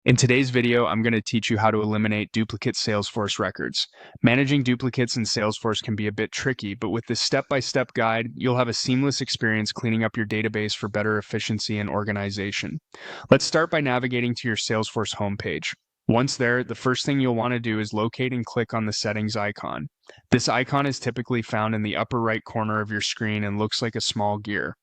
In today's video, I'm going to teach you how to eliminate duplicate Salesforce records. Managing duplicates in Salesforce can be a bit tricky, but with this step-by-step guide, you'll have a seamless experience cleaning up your database for better efficiency and organization. Let's start by navigating to your Salesforce homepage. Once there, the first thing you'll want to do is locate and click on the settings icon. This icon is typically found in the upper right corner of your screen and looks like a small gear.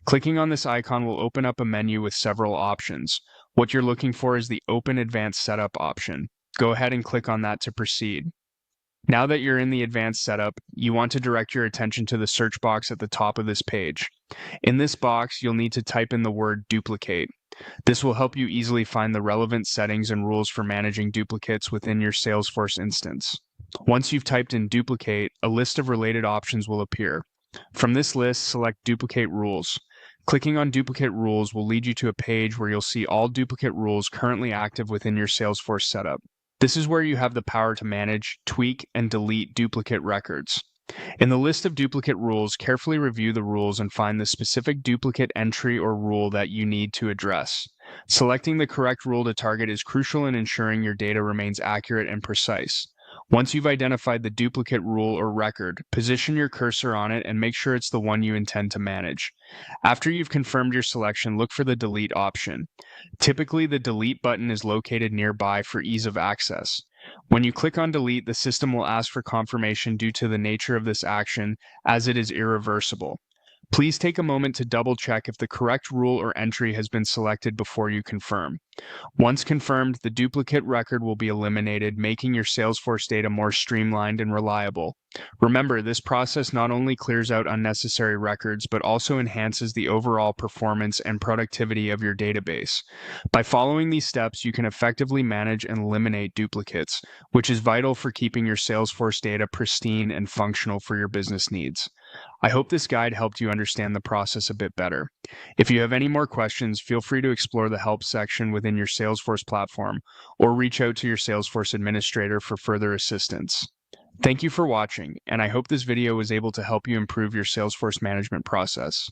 Clicking on this icon will open up a menu with several options. What you're looking for is the Open Advanced Setup option. Go ahead and click on that to proceed. Now that you're in the Advanced Setup, you want to direct your attention to the search box at the top of this page. In this box, you'll need to type in the word duplicate. This will help you easily find the relevant settings and rules for managing duplicates within your Salesforce instance. Once you've typed in duplicate, a list of related options will appear. From this list, select Duplicate Rules. Clicking on Duplicate Rules will lead you to a page where you'll see all duplicate rules currently active within your Salesforce setup. This is where you have the power to manage, tweak, and delete duplicate records. In the list of duplicate rules, carefully review the rules and find the specific duplicate entry or rule that you need to address. Selecting the correct rule to target is crucial in ensuring your data remains accurate and precise. Once you've identified the duplicate rule or record, position your cursor on it and make sure it's the one you intend to manage. After you've confirmed your selection, look for the Delete option. Typically, the Delete button is located nearby for ease of access. When you click on Delete, the system will ask for confirmation due to the nature of this action, as it is irreversible. Please take a moment to double-check if the correct rule or entry has been selected before you confirm. Once confirmed, the duplicate record will be eliminated, making your Salesforce data more streamlined and reliable. Remember, this process not only clears out unnecessary records, but also enhances the overall performance and productivity of your database. By following these steps, you can effectively manage and eliminate duplicates, which is vital for keeping your Salesforce data pristine and functional for your business needs. I hope this guide helped you understand the process a bit better. If you have any more questions, feel free to explore the help section within your Salesforce platform or reach out to your Salesforce administrator for further assistance. Thank you for watching, and I hope this video was able to help you improve your Salesforce management process.